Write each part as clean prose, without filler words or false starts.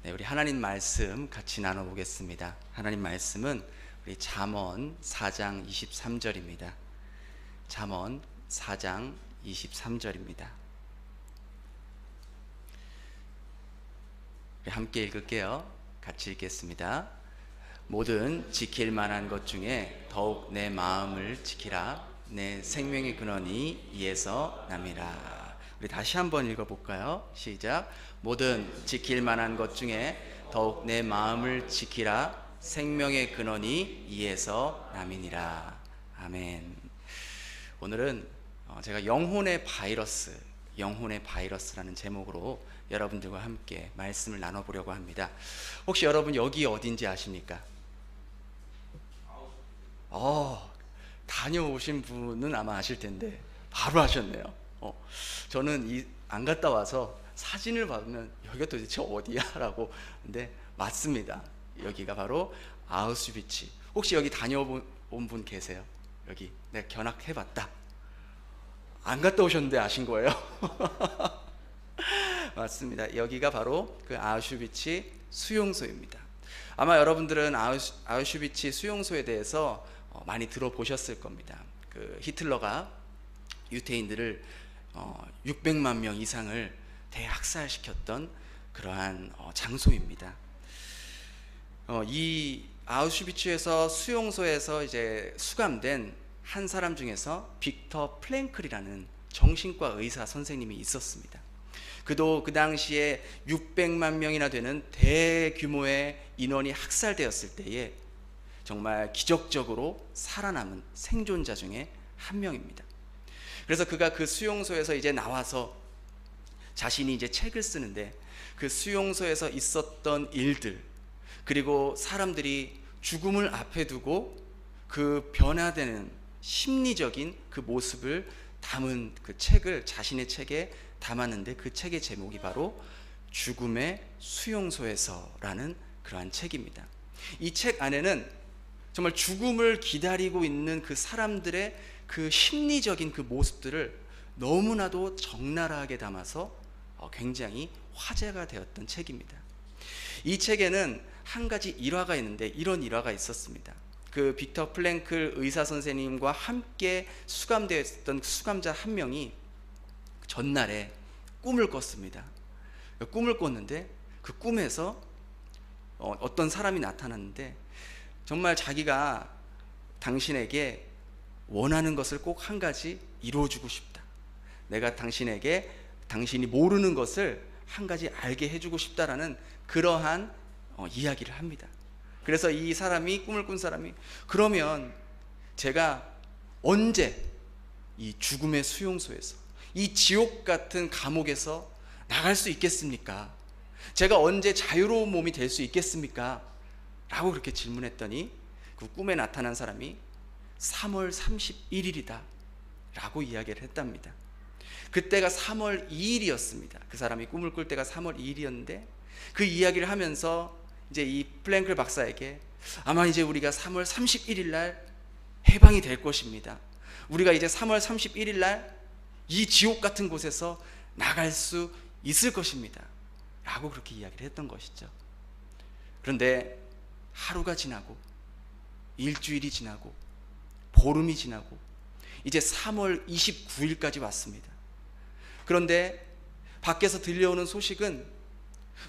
네, 우리 하나님 말씀 같이 나눠보겠습니다. 하나님 말씀은 우리 잠언 4장 23절입니다. 잠언 4장 23절입니다. 우리 함께 읽을게요. 같이 읽겠습니다. 모든 지킬 만한 것 중에 더욱 내 마음을 지키라. 내 생명의 근원이 이에서 남이라. 우리 다시 한번 읽어볼까요? 시작. 모든 지킬 만한 것 중에 더욱 내 마음을 지키라. 생명의 근원이 이에서 남이니라. 아멘. 오늘은 제가 영혼의 바이러스라는 제목으로 여러분들과 함께 말씀을 나눠보려고 합니다. 혹시 여러분 여기 어딘지 아십니까? 다녀오신 분은 아마 아실 텐데 바로 하셨네요. 저는 안 갔다 와서 사진을 받으면 여기가 도대체 어디야? 라고. 근데 맞습니다. 여기가 바로 아우슈비츠. 혹시 여기 다녀온 분 계세요? 여기 내가 견학해봤다. 안 갔다 오셨는데 아신 거예요? 맞습니다. 여기가 바로 그 아우슈비츠 수용소입니다. 아마 여러분들은 아우슈비츠 수용소에 대해서 많이 들어보셨을 겁니다. 그 히틀러가 유태인들을 600만 명 이상을 대학살시켰던 그러한 장소입니다. 이 아우슈비츠에서 수용소에서 이제 수감된 한 사람 중에서 빅터 프랭클이라는 정신과 의사 선생님이 있었습니다. 그도 그 당시에 600만 명이나 되는 대규모의 인원이 학살되었을 때에 정말 기적적으로 살아남은 생존자 중에 한 명입니다. 그래서 그가 그 수용소에서 이제 나와서 자신이 이제 책을 쓰는데 그 수용소에서 있었던 일들, 그리고 사람들이 죽음을 앞에 두고 그 변화되는 심리적인 그 모습을 담은 그 책을 자신의 책에 담았는데, 그 책의 제목이 바로 죽음의 수용소에서라는 그러한 책입니다. 이 책 안에는 정말 죽음을 기다리고 있는 그 사람들의 그 심리적인 그 모습들을 너무나도 적나라하게 담아서 굉장히 화제가 되었던 책입니다. 이 책에는 한 가지 일화가 있는데, 이런 일화가 있었습니다. 그 빅터 프랭클 의사 선생님과 함께 수감되었던 수감자 한 명이 전날에 꿈을 꿨습니다. 꿈을 꿨는데 그 꿈에서 어떤 사람이 나타났는데, 정말 자기가 당신에게 원하는 것을 꼭 한 가지 이루어주고 싶다. 내가 당신에게 당신이 모르는 것을 한 가지 알게 해주고 싶다라는 그러한 이야기를 합니다. 그래서 이 사람이, 꿈을 꾼 사람이, 그러면 제가 언제 이 죽음의 수용소에서, 이 지옥 같은 감옥에서 나갈 수 있겠습니까? 제가 언제 자유로운 몸이 될 수 있겠습니까? 라고 그렇게 질문했더니 그 꿈에 나타난 사람이 3월 31일이다 라고 이야기를 했답니다. 그때가 3월 2일이었습니다. 그 사람이 꿈을 꿀 때가 3월 2일이었는데 그 이야기를 하면서 이제 이 플랭클 박사에게, 아마 이제 우리가 3월 31일 날 해방이 될 것입니다. 우리가 이제 3월 31일 날 이 지옥 같은 곳에서 나갈 수 있을 것입니다 라고 그렇게 이야기를 했던 것이죠. 그런데 하루가 지나고 일주일이 지나고 보름이 지나고 이제 3월 29일까지 왔습니다. 그런데 밖에서 들려오는 소식은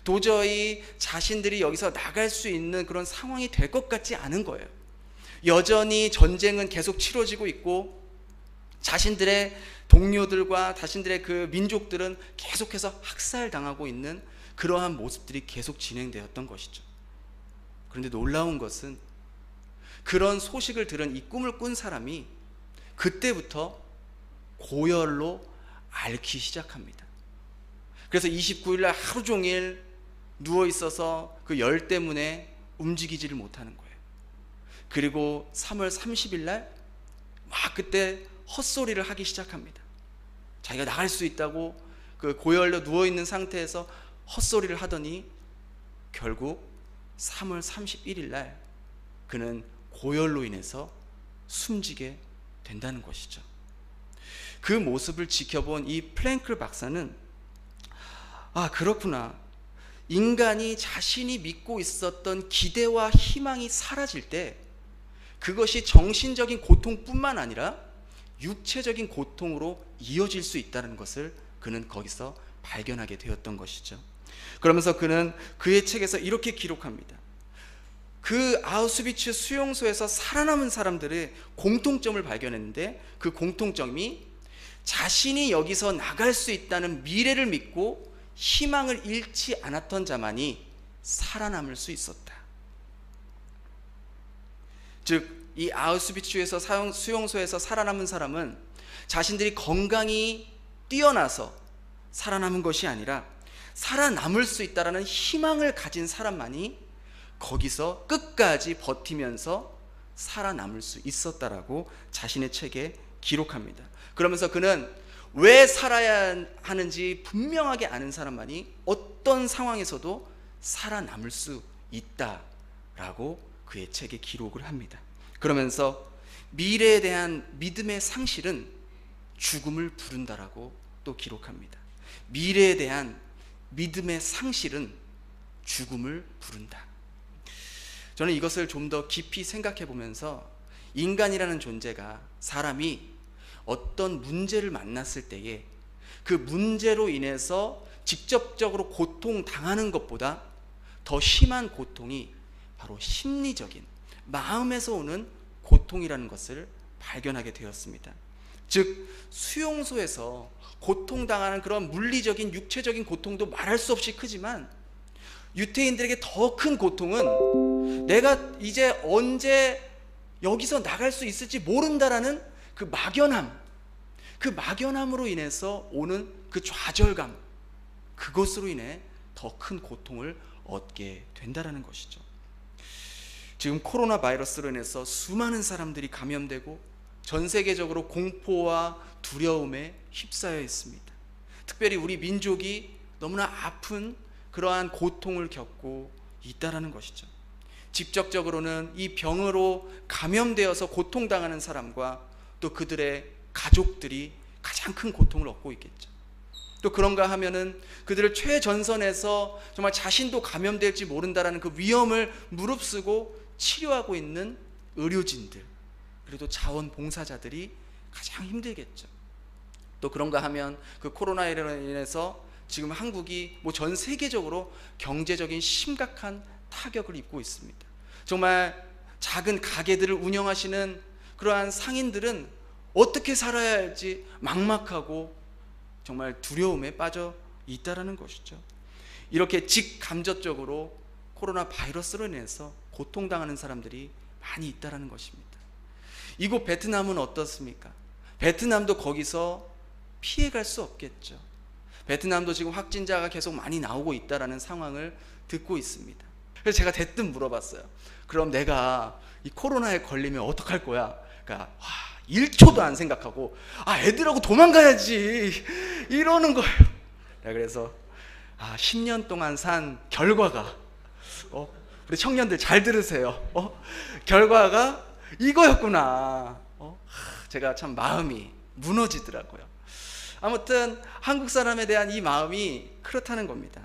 도저히 자신들이 여기서 나갈 수 있는 그런 상황이 될 것 같지 않은 거예요. 여전히 전쟁은 계속 치러지고 있고 자신들의 동료들과 자신들의 그 민족들은 계속해서 학살당하고 있는 그러한 모습들이 계속 진행되었던 것이죠. 그런데 놀라운 것은 그런 소식을 들은 이 꿈을 꾼 사람이 그때부터 고열로 앓기 시작합니다. 그래서 29일 날 하루 종일 누워 있어서 그 열 때문에 움직이지를 못하는 거예요. 그리고 3월 30일 날 막 그때 헛소리를 하기 시작합니다. 자기가 나갈 수 있다고 그 고열로 누워 있는 상태에서 헛소리를 하더니 결국 3월 31일 날 그는 고열로 인해서 숨지게 된다는 것이죠. 그 모습을 지켜본 이 프랭클 박사는, 아, 그렇구나. 인간이 자신이 믿고 있었던 기대와 희망이 사라질 때 그것이 정신적인 고통뿐만 아니라 육체적인 고통으로 이어질 수 있다는 것을 그는 거기서 발견하게 되었던 것이죠. 그러면서 그는 그의 책에서 이렇게 기록합니다. 그 아우슈비츠 수용소에서 살아남은 사람들의 공통점을 발견했는데, 그 공통점이 자신이 여기서 나갈 수 있다는 미래를 믿고 희망을 잃지 않았던 자만이 살아남을 수 있었다. 즉, 이 아우슈비츠에서 수용소에서 살아남은 사람은 자신들이 건강이 뛰어나서 살아남은 것이 아니라 살아남을 수 있다는 희망을 가진 사람만이 거기서 끝까지 버티면서 살아남을 수 있었다라고 자신의 책에 기록합니다. 그러면서 그는 왜 살아야 하는지 분명하게 아는 사람만이 어떤 상황에서도 살아남을 수 있다라고 그의 책에 기록을 합니다. 그러면서 미래에 대한 믿음의 상실은 죽음을 부른다라고 또 기록합니다. 미래에 대한 믿음의 상실은 죽음을 부른다. 저는 이것을 좀 더 깊이 생각해 보면서 인간이라는 존재가, 사람이 어떤 문제를 만났을 때에 그 문제로 인해서 직접적으로 고통당하는 것보다 더 심한 고통이 바로 심리적인, 마음에서 오는 고통이라는 것을 발견하게 되었습니다. 즉, 수용소에서 고통당하는 그런 물리적인, 육체적인 고통도 말할 수 없이 크지만 유태인들에게 더 큰 고통은 내가 이제 언제 여기서 나갈 수 있을지 모른다라는 그 막연함, 그 막연함으로 인해서 오는 그 좌절감, 그것으로 인해 더 큰 고통을 얻게 된다라는 것이죠. 지금 코로나 바이러스로 인해서 수많은 사람들이 감염되고 전 세계적으로 공포와 두려움에 휩싸여 있습니다. 특별히 우리 민족이 너무나 아픈 그러한 고통을 겪고 있다라는 것이죠. 직접적으로는 이 병으로 감염되어서 고통당하는 사람과 또 그들의 가족들이 가장 큰 고통을 얻고 있겠죠. 또 그런가 하면은 그들을 최전선에서 정말 자신도 감염될지 모른다라는 그 위험을 무릅쓰고 치료하고 있는 의료진들, 그리고 자원봉사자들이 가장 힘들겠죠. 또 그런가 하면 그 코로나로 인해서 지금 한국이 전 세계적으로 경제적인 심각한 타격을 입고 있습니다. 정말 작은 가게들을 운영하시는 그러한 상인들은 어떻게 살아야 할지 막막하고 정말 두려움에 빠져 있다라는 것이죠. 이렇게 직감적적으로 코로나 바이러스로 인해서 고통당하는 사람들이 많이 있다라는 것입니다. 이곳 베트남은 어떻습니까? 베트남도 거기서 피해갈 수 없겠죠. 베트남도 지금 확진자가 계속 많이 나오고 있다라는 상황을 듣고 있습니다. 그래서 제가 대뜸 물어봤어요. 그럼 내가 이 코로나에 걸리면 어떡할 거야? 그러니까 1초도 안 생각하고 애들하고 도망가야지 이러는 거예요. 그래서 10년 동안 산 결과가 우리 청년들 잘 들으세요. 결과가 이거였구나. 제가 참 마음이 무너지더라고요. 아무튼 한국 사람에 대한 이 마음이 그렇다는 겁니다.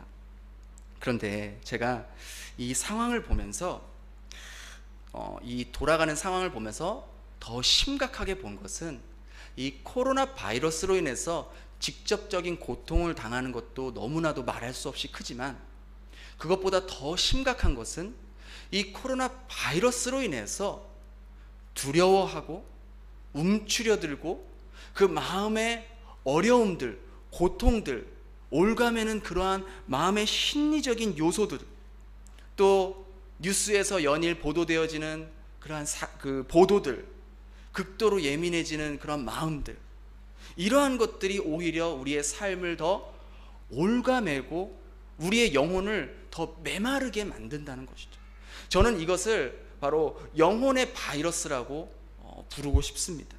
그런데 제가 이 상황을 보면서 이 돌아가는 상황을 보면서 더 심각하게 본 것은 이 코로나 바이러스로 인해서 직접적인 고통을 당하는 것도 너무나도 말할 수 없이 크지만, 그것보다 더 심각한 것은 이 코로나 바이러스로 인해서 두려워하고 움츠려들고 그 마음의 어려움들, 고통들, 올가매는 그러한 마음의 심리적인 요소들, 또 뉴스에서 연일 보도되어지는 그러한 그 보도들, 극도로 예민해지는 그런 마음들, 이러한 것들이 오히려 우리의 삶을 더 올가매고 우리의 영혼을 더 메마르게 만든다는 것이죠. 저는 이것을 바로 영혼의 바이러스라고 부르고 싶습니다.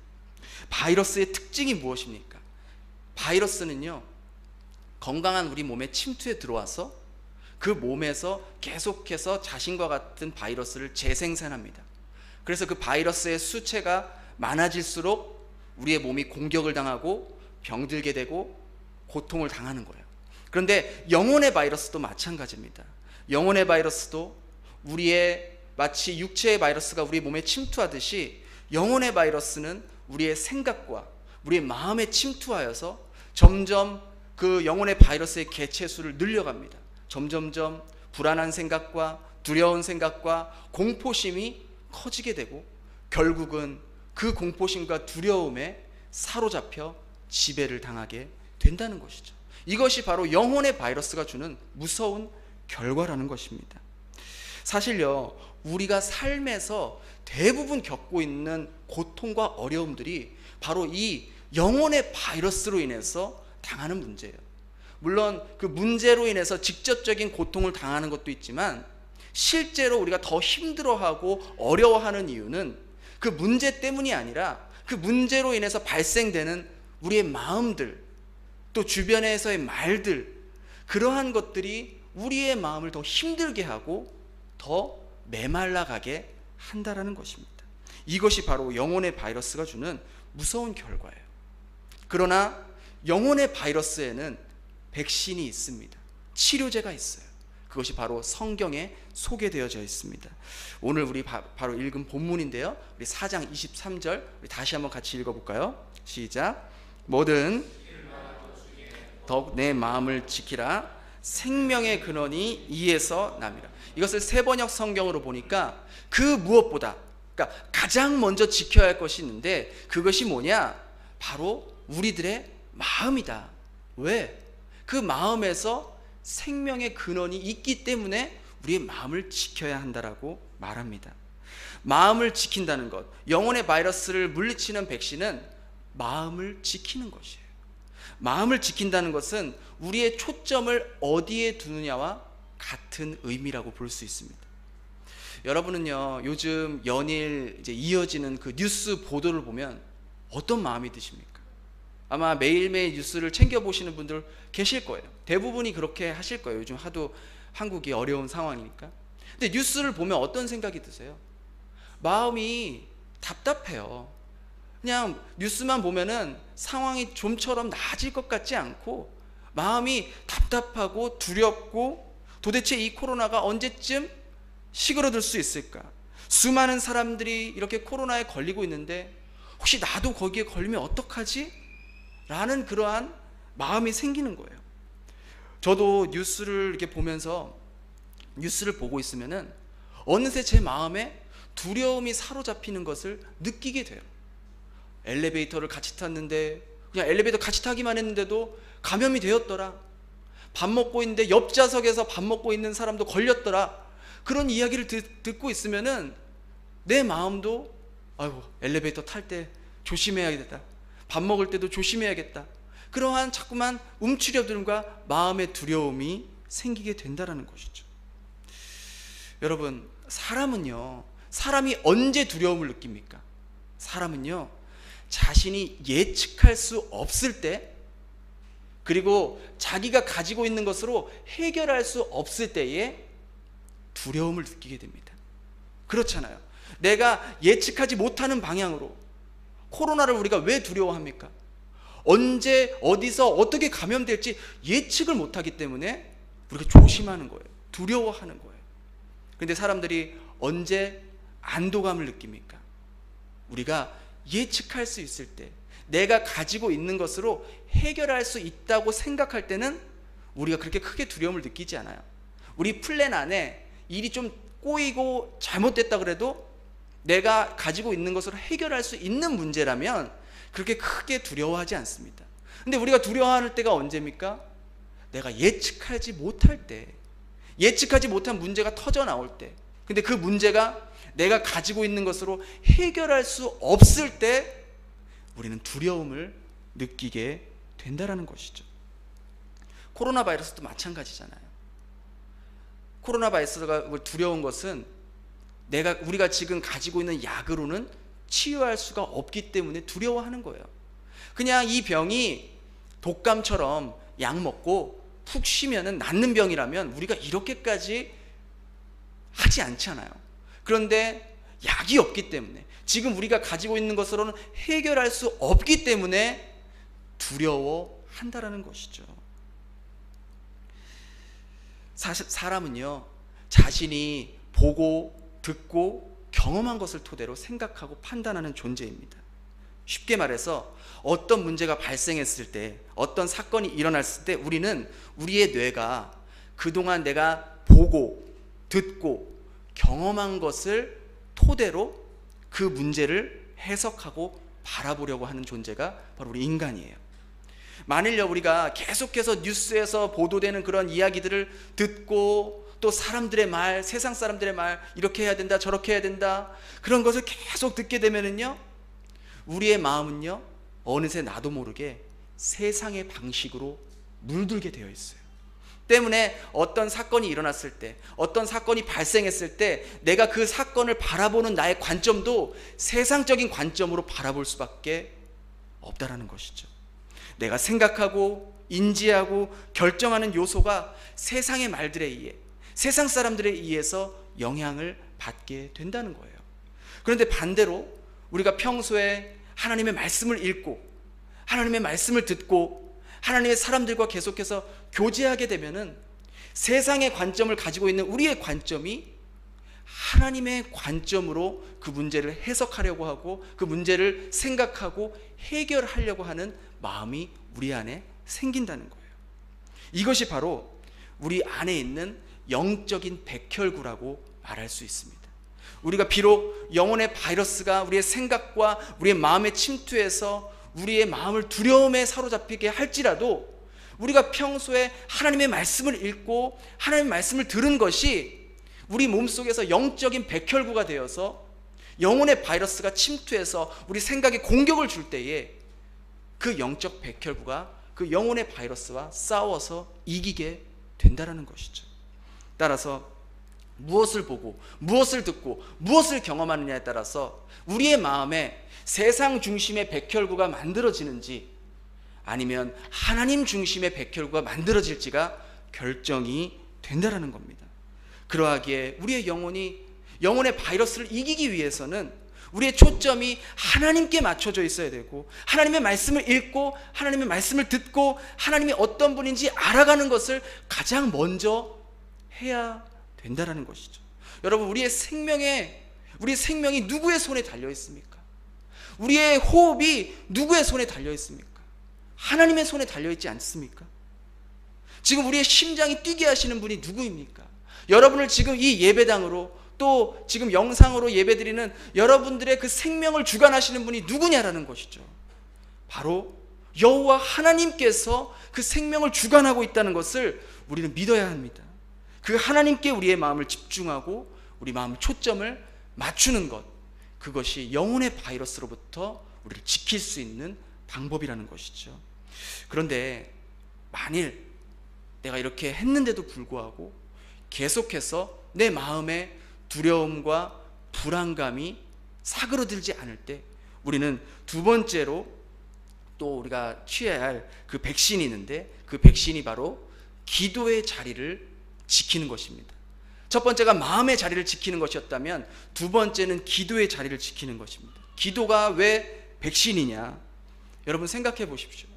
바이러스의 특징이 무엇입니까? 바이러스는요, 건강한 우리 몸에 침투해 들어와서 그 몸에서 계속해서 자신과 같은 바이러스를 재생산합니다. 그래서 그 바이러스의 수치가 많아질수록 우리의 몸이 공격을 당하고 병들게 되고 고통을 당하는 거예요. 그런데 영혼의 바이러스도 마찬가지입니다. 영혼의 바이러스도 우리의 마치 육체의 바이러스가 우리 몸에 침투하듯이 영혼의 바이러스는 우리의 생각과 우리의 마음에 침투하여서 점점 그 영혼의 바이러스의 개체수를 늘려갑니다. 점점점 불안한 생각과 두려운 생각과 공포심이 커지게 되고 결국은 그 공포심과 두려움에 사로잡혀 지배를 당하게 된다는 것이죠. 이것이 바로 영혼의 바이러스가 주는 무서운 결과라는 것입니다. 사실요, 우리가 삶에서 대부분 겪고 있는 고통과 어려움들이 바로 이 영혼의 바이러스로 인해서 당하는 문제예요. 물론 그 문제로 인해서 직접적인 고통을 당하는 것도 있지만 실제로 우리가 더 힘들어하고 어려워하는 이유는 그 문제 때문이 아니라 그 문제로 인해서 발생되는 우리의 마음들, 또 주변에서의 말들, 그러한 것들이 우리의 마음을 더 힘들게 하고 더 메말라가게 한다라는 것입니다. 이것이 바로 영혼의 바이러스가 주는 무서운 결과예요. 그러나 영혼의 바이러스에는 백신이 있습니다. 치료제가 있어요. 그것이 바로 성경에 소개되어져 있습니다. 오늘 우리 바로 읽은 본문인데요, 우리 4장 23절 우리 다시 한번 같이 읽어볼까요? 시작. 뭐든 더욱 내 마음을 지키라. 생명의 근원이 이에서 남이라. 이것을 세번역 성경으로 보니까 그 무엇보다, 그러니까 가장 먼저 지켜야 할 것이 있는데 그것이 뭐냐? 바로 우리들의 마음이다. 왜? 그 마음에서 생명의 근원이 있기 때문에 우리의 마음을 지켜야 한다라고 말합니다. 마음을 지킨다는 것, 영혼의 바이러스를 물리치는 백신은 마음을 지키는 것이에요. 마음을 지킨다는 것은 우리의 초점을 어디에 두느냐와 같은 의미라고 볼 수 있습니다. 여러분은요, 요즘 연일 이제 이어지는 그 뉴스 보도를 보면 어떤 마음이 드십니까? 아마 매일매일 뉴스를 챙겨보시는 분들 계실 거예요. 대부분이 그렇게 하실 거예요. 요즘 하도 한국이 어려운 상황이니까. 근데 뉴스를 보면 어떤 생각이 드세요? 마음이 답답해요. 그냥 뉴스만 보면은 상황이 좀처럼 나아질 것 같지 않고 마음이 답답하고 두렵고 도대체 이 코로나가 언제쯤 시그러들 수 있을까? 수많은 사람들이 이렇게 코로나에 걸리고 있는데 혹시 나도 거기에 걸리면 어떡하지? 라는 그러한 마음이 생기는 거예요. 저도 뉴스를 이렇게 보면서 뉴스를 보고 있으면은 어느새 제 마음에 두려움이 사로잡히는 것을 느끼게 돼요. 엘리베이터를 같이 탔는데 그냥 엘리베이터 같이 타기만 했는데도 감염이 되었더라. 밥 먹고 있는데 옆좌석에서 밥 먹고 있는 사람도 걸렸더라. 그런 이야기를 듣고 있으면은 내 마음도 아이고 엘리베이터 탈 때 조심해야겠다. 밥 먹을 때도 조심해야겠다. 그러한 자꾸만 움츠려듦과 마음의 두려움이 생기게 된다는 것이죠. 여러분, 사람이 언제 두려움을 느낍니까? 사람은요, 자신이 예측할 수 없을 때, 그리고 자기가 가지고 있는 것으로 해결할 수 없을 때에 두려움을 느끼게 됩니다. 그렇잖아요. 내가 예측하지 못하는 방향으로 코로나를 우리가 왜 두려워합니까? 언제 어디서 어떻게 감염될지 예측을 못하기 때문에 우리가 조심하는 거예요. 두려워하는 거예요. 그런데 사람들이 언제 안도감을 느낍니까? 우리가 예측할 수 있을 때, 내가 가지고 있는 것으로 해결할 수 있다고 생각할 때는 우리가 그렇게 크게 두려움을 느끼지 않아요. 우리 플랜 안에 일이 좀 꼬이고 잘못됐다 그래도 내가 가지고 있는 것으로 해결할 수 있는 문제라면 그렇게 크게 두려워하지 않습니다. 근데 우리가 두려워할 때가 언제입니까? 내가 예측하지 못할 때, 예측하지 못한 문제가 터져 나올 때, 근데 그 문제가 내가 가지고 있는 것으로 해결할 수 없을 때 우리는 두려움을 느끼게 된다는 것이죠. 코로나 바이러스도 마찬가지잖아요. 코로나 바이러스가 두려운 것은 우리가 지금 가지고 있는 약으로는 치유할 수가 없기 때문에 두려워하는 거예요. 그냥 이 병이 독감처럼 약 먹고 푹 쉬면은 낫는 병이라면 우리가 이렇게까지 하지 않잖아요. 그런데 약이 없기 때문에, 지금 우리가 가지고 있는 것으로는 해결할 수 없기 때문에 두려워한다라는 것이죠. 사실 사람은요, 자신이 보고 듣고 경험한 것을 토대로 생각하고 판단하는 존재입니다. 쉽게 말해서 어떤 문제가 발생했을 때, 어떤 사건이 일어났을 때 우리는 우리의 뇌가 그동안 내가 보고 듣고 경험한 것을 토대로 그 문제를 해석하고 바라보려고 하는 존재가 바로 우리 인간이에요. 만일요, 우리가 계속해서 뉴스에서 보도되는 그런 이야기들을 듣고 또 사람들의 말, 세상 사람들의 말, 이렇게 해야 된다, 저렇게 해야 된다, 그런 것을 계속 듣게 되면은요, 우리의 마음은요, 어느새 나도 모르게 세상의 방식으로 물들게 되어 있어요. 때문에 어떤 사건이 일어났을 때, 어떤 사건이 발생했을 때 내가 그 사건을 바라보는 나의 관점도 세상적인 관점으로 바라볼 수밖에 없다라는 것이죠. 내가 생각하고 인지하고 결정하는 요소가 세상의 말들에 의해, 세상 사람들에 의해서 영향을 받게 된다는 거예요. 그런데 반대로 우리가 평소에 하나님의 말씀을 읽고 하나님의 말씀을 듣고 하나님의 사람들과 계속해서 교제하게 되면은 세상의 관점을 가지고 있는 우리의 관점이 하나님의 관점으로 그 문제를 해석하려고 하고 그 문제를 생각하고 해결하려고 하는 마음이 우리 안에 생긴다는 거예요. 이것이 바로 우리 안에 있는 영적인 백혈구라고 말할 수 있습니다. 우리가 비록 영혼의 바이러스가 우리의 생각과 우리의 마음에 침투해서 우리의 마음을 두려움에 사로잡히게 할지라도 우리가 평소에 하나님의 말씀을 읽고 하나님의 말씀을 들은 것이 우리 몸속에서 영적인 백혈구가 되어서 영혼의 바이러스가 침투해서 우리 생각에 공격을 줄 때에 그 영적 백혈구가 그 영혼의 바이러스와 싸워서 이기게 된다는 것이죠. 따라서 무엇을 보고 무엇을 듣고 무엇을 경험하느냐에 따라서 우리의 마음에 세상 중심의 백혈구가 만들어지는지 아니면 하나님 중심의 백혈구가 만들어질지가 결정이 된다는 겁니다. 그러하기에 우리의 영혼의 바이러스를 이기기 위해서는 우리의 초점이 하나님께 맞춰져 있어야 되고 하나님의 말씀을 읽고 하나님의 말씀을 듣고 하나님이 어떤 분인지 알아가는 것을 가장 먼저 해야 된다는 것이죠. 여러분, 우리의 생명이 누구의 손에 달려 있습니까? 우리의 호흡이 누구의 손에 달려 있습니까? 하나님의 손에 달려 있지 않습니까? 지금 우리의 심장이 뛰게 하시는 분이 누구입니까? 여러분을 지금 이 예배당으로 또 지금 영상으로 예배드리는 여러분들의 그 생명을 주관하시는 분이 누구냐라는 것이죠. 바로 여호와 하나님께서 그 생명을 주관하고 있다는 것을 우리는 믿어야 합니다. 그 하나님께 우리의 마음을 집중하고 우리 마음의 초점을 맞추는 것, 그것이 영혼의 바이러스로부터 우리를 지킬 수 있는 방법이라는 것이죠. 그런데 만일 내가 이렇게 했는데도 불구하고 계속해서 내 마음에 두려움과 불안감이 사그러들지 않을 때 우리는 두 번째로 또 우리가 취해야 할 그 백신이 있는데 그 백신이 바로 기도의 자리를 지키는 것입니다. 첫 번째가 마음의 자리를 지키는 것이었다면 두 번째는 기도의 자리를 지키는 것입니다. 기도가 왜 백신이냐? 여러분 생각해 보십시오.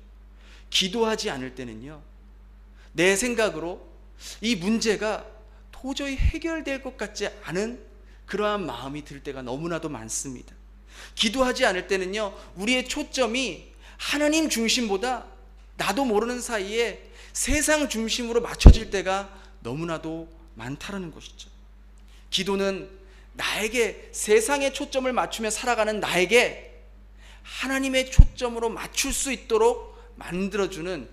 기도하지 않을 때는요, 내 생각으로 이 문제가 도저히 해결될 것 같지 않은 그러한 마음이 들 때가 너무나도 많습니다. 기도하지 않을 때는요, 우리의 초점이 하나님 중심보다 나도 모르는 사이에 세상 중심으로 맞춰질 때가 너무나도 많다는 것이죠. 기도는 나에게 세상의 초점을 맞추며 살아가는 나에게 하나님의 초점으로 맞출 수 있도록 만들어주는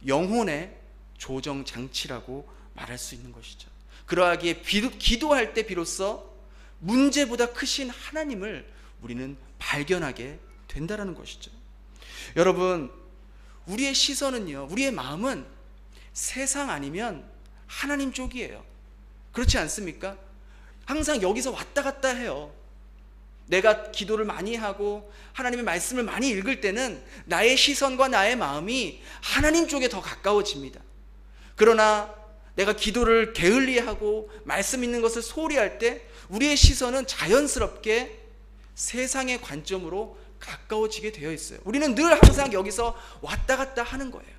영혼의 조정 장치라고 말할 수 있는 것이죠. 그러하기에 기도할 때 비로소 문제보다 크신 하나님을 우리는 발견하게 된다는 것이죠. 여러분, 우리의 시선은요, 우리의 마음은 세상 아니면 하나님 쪽이에요. 그렇지 않습니까? 항상 여기서 왔다 갔다 해요. 내가 기도를 많이 하고 하나님의 말씀을 많이 읽을 때는 나의 시선과 나의 마음이 하나님 쪽에 더 가까워집니다. 그러나 내가 기도를 게을리하고 말씀 있는 것을 소홀히 할 때 우리의 시선은 자연스럽게 세상의 관점으로 가까워지게 되어 있어요. 우리는 늘 항상 여기서 왔다 갔다 하는 거예요.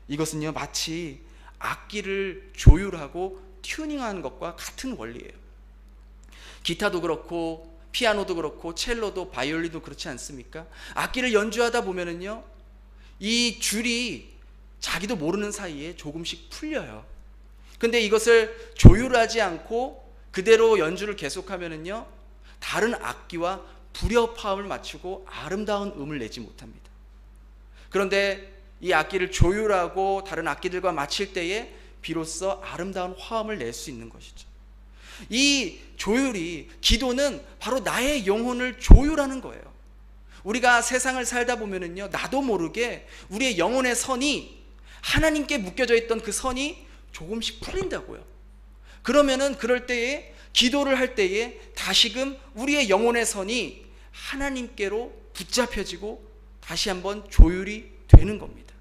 이것은요, 마치 악기를 조율하고 튜닝하는 것과 같은 원리예요. 기타도 그렇고 피아노도 그렇고 첼로도 바이올린도 그렇지 않습니까? 악기를 연주하다 보면은요, 이 줄이 자기도 모르는 사이에 조금씩 풀려요. 근데 이것을 조율하지 않고 그대로 연주를 계속하면은요, 다른 악기와 불협화음을 맞추고 아름다운 음을 내지 못합니다. 그런데 이 악기를 조율하고 다른 악기들과 맞출 때에 비로소 아름다운 화음을 낼 수 있는 것이죠. 이 조율이, 기도는 바로 나의 영혼을 조율하는 거예요. 우리가 세상을 살다 보면은요, 나도 모르게 우리의 영혼의 선이, 하나님께 묶여져 있던 그 선이 조금씩 풀린다고요. 그러면은 그럴 때에, 기도를 할 때에 다시금 우리의 영혼의 선이 하나님께로 붙잡혀지고 다시 한번 조율이 되는 겁니다.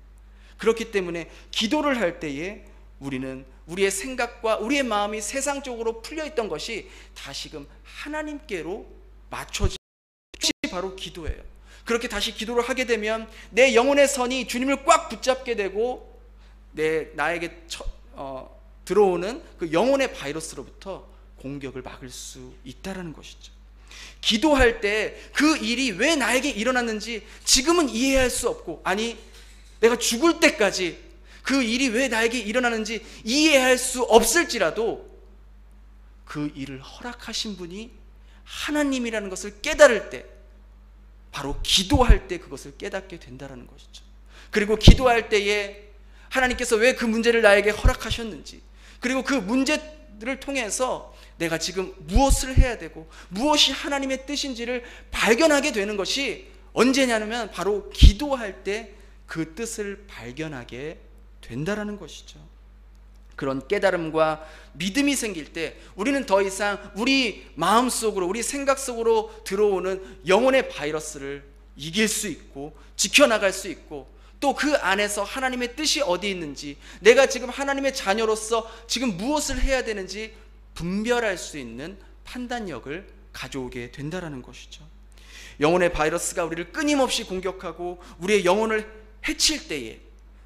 그렇기 때문에 기도를 할 때에 우리는 우리의 생각과 우리의 마음이 세상 쪽으로 풀려있던 것이 다시금 하나님께로 맞춰지는 것이 바로 기도예요. 그렇게 다시 기도를 하게 되면 내 영혼의 선이 주님을 꽉 붙잡게 되고 나에게 들어오는 그 영혼의 바이러스로부터 공격을 막을 수 있다는 것이죠. 기도할 때 그 일이 왜 나에게 일어났는지 지금은 이해할 수 없고, 아니 내가 죽을 때까지 그 일이 왜 나에게 일어나는지 이해할 수 없을지라도 그 일을 허락하신 분이 하나님이라는 것을 깨달을 때, 바로 기도할 때 그것을 깨닫게 된다는 것이죠. 그리고 기도할 때에 하나님께서 왜 그 문제를 나에게 허락하셨는지, 그리고 그 문제들을 통해서 내가 지금 무엇을 해야 되고 무엇이 하나님의 뜻인지를 발견하게 되는 것이 언제냐면 바로 기도할 때 그 뜻을 발견하게 된다라는 것이죠. 그런 깨달음과 믿음이 생길 때 우리는 더 이상 우리 마음속으로, 우리 생각 속으로 들어오는 영혼의 바이러스를 이길 수 있고 지켜나갈 수 있고, 또 그 안에서 하나님의 뜻이 어디 있는지, 내가 지금 하나님의 자녀로서 지금 무엇을 해야 되는지 분별할 수 있는 판단력을 가져오게 된다라는 것이죠. 영혼의 바이러스가 우리를 끊임없이 공격하고 우리의 영혼을 해칠 때에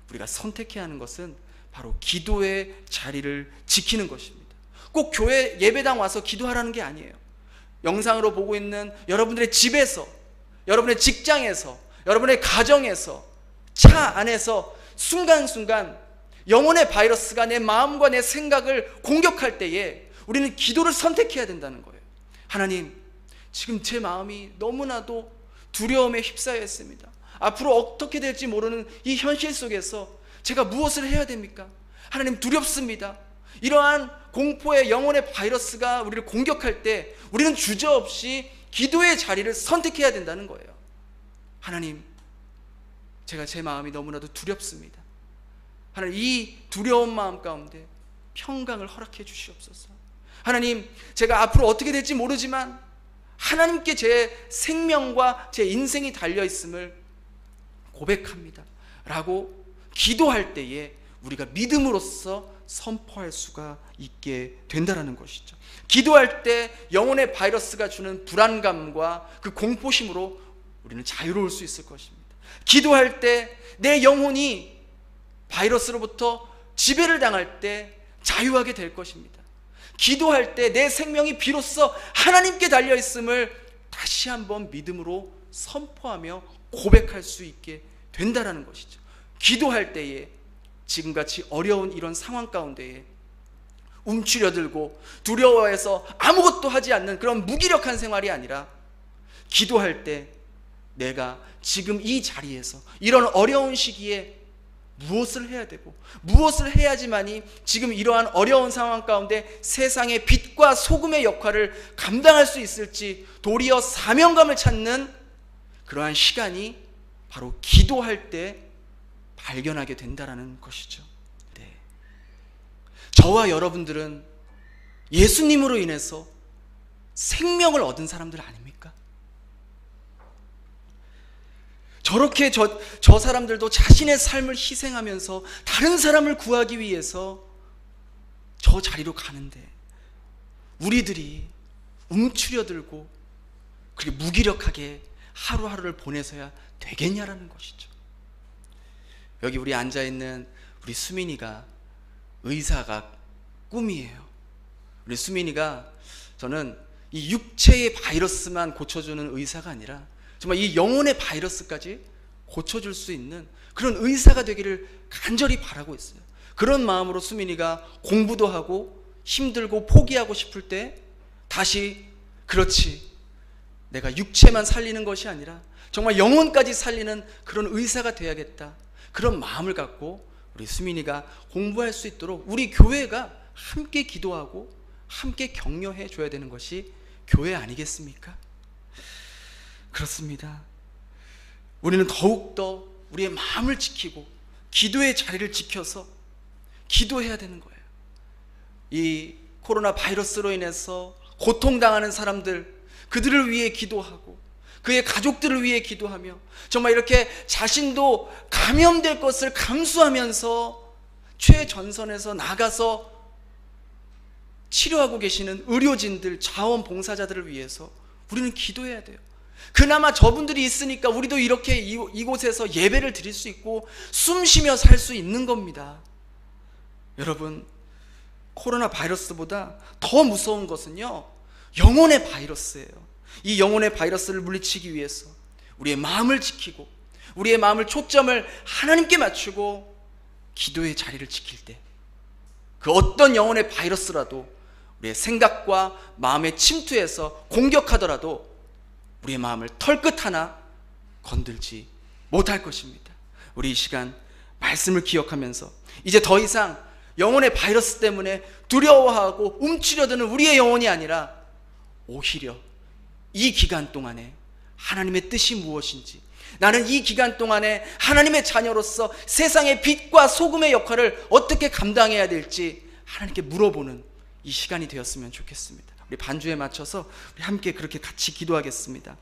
우리가 선택해야 하는 것은 바로 기도의 자리를 지키는 것입니다. 꼭 교회 예배당 와서 기도하라는 게 아니에요. 영상으로 보고 있는 여러분들의 집에서, 여러분의 직장에서, 여러분의 가정에서, 차 안에서 순간순간 영혼의 바이러스가 내 마음과 내 생각을 공격할 때에 우리는 기도를 선택해야 된다는 거예요. 하나님, 지금 제 마음이 너무나도 두려움에 휩싸여 있습니다. 앞으로 어떻게 될지 모르는 이 현실 속에서 제가 무엇을 해야 됩니까? 하나님, 두렵습니다. 이러한 공포의 영혼의 바이러스가 우리를 공격할 때 우리는 주저없이 기도의 자리를 선택해야 된다는 거예요. 하나님, 제가 제 마음이 너무나도 두렵습니다. 하나님, 이 두려운 마음 가운데 평강을 허락해 주시옵소서. 하나님, 제가 앞으로 어떻게 될지 모르지만 하나님께 제 생명과 제 인생이 달려있음을 고백합니다 라고 기도할 때에 우리가 믿음으로써 선포할 수가 있게 된다는 것이죠. 기도할 때 영혼의 바이러스가 주는 불안감과 그 공포심으로 우리는 자유로울 수 있을 것입니다. 기도할 때 내 영혼이 바이러스로부터 지배를 당할 때 자유하게 될 것입니다. 기도할 때 내 생명이 비로소 하나님께 달려있음을 다시 한번 믿음으로 선포하며 고백할 수 있게 된다는 것이죠. 기도할 때에 지금같이 어려운 이런 상황 가운데에 움츠려들고 두려워해서 아무것도 하지 않는 그런 무기력한 생활이 아니라, 기도할 때 내가 지금 이 자리에서 이런 어려운 시기에 무엇을 해야 되고 무엇을 해야지만이 지금 이러한 어려운 상황 가운데 세상의 빛과 소금의 역할을 감당할 수 있을지 도리어 사명감을 찾는 그러한 시간이 바로 기도할 때 발견하게 된다는 것이죠. 네. 저와 여러분들은 예수님으로 인해서 생명을 얻은 사람들 아닙니까? 저렇게 저 사람들도 자신의 삶을 희생하면서 다른 사람을 구하기 위해서 저 자리로 가는데 우리들이 움츠려들고 그렇게 무기력하게 하루하루를 보내서야 되겠냐라는 것이죠. 여기 우리 앉아있는 우리 수민이가 의사가 꿈이에요. 우리 수민이가, 저는 이 육체의 바이러스만 고쳐주는 의사가 아니라 정말 이 영혼의 바이러스까지 고쳐줄 수 있는 그런 의사가 되기를 간절히 바라고 있어요. 그런 마음으로 수민이가 공부도 하고 힘들고 포기하고 싶을 때 다시, 그렇지, 내가 육체만 살리는 것이 아니라 정말 영혼까지 살리는 그런 의사가 되어야겠다, 그런 마음을 갖고 우리 수민이가 공부할 수 있도록 우리 교회가 함께 기도하고 함께 격려해 줘야 되는 것이 교회 아니겠습니까? 그렇습니다. 우리는 더욱더 우리의 마음을 지키고 기도의 자리를 지켜서 기도해야 되는 거예요. 이 코로나 바이러스로 인해서 고통당하는 사람들, 그들을 위해 기도하고 그의 가족들을 위해 기도하며 정말 이렇게 자신도 감염될 것을 감수하면서 최전선에서 나가서 치료하고 계시는 의료진들, 자원봉사자들을 위해서 우리는 기도해야 돼요. 그나마 저분들이 있으니까 우리도 이렇게 이곳에서 예배를 드릴 수 있고 숨 쉬며 살 수 있는 겁니다. 여러분, 코로나 바이러스보다 더 무서운 것은요, 영혼의 바이러스예요. 이 영혼의 바이러스를 물리치기 위해서 우리의 마음을 지키고 우리의 마음을 초점을 하나님께 맞추고 기도의 자리를 지킬 때 그 어떤 영혼의 바이러스라도 우리의 생각과 마음에 침투해서 공격하더라도 우리의 마음을 털끝 하나 건들지 못할 것입니다. 우리 이 시간 말씀을 기억하면서 이제 더 이상 영혼의 바이러스 때문에 두려워하고 움츠려드는 우리의 영혼이 아니라 오히려 이 기간 동안에 하나님의 뜻이 무엇인지, 나는 이 기간 동안에 하나님의 자녀로서 세상의 빛과 소금의 역할을 어떻게 감당해야 될지 하나님께 물어보는 이 시간이 되었으면 좋겠습니다. 우리 반주에 맞춰서 우리 함께 그렇게 같이 기도하겠습니다.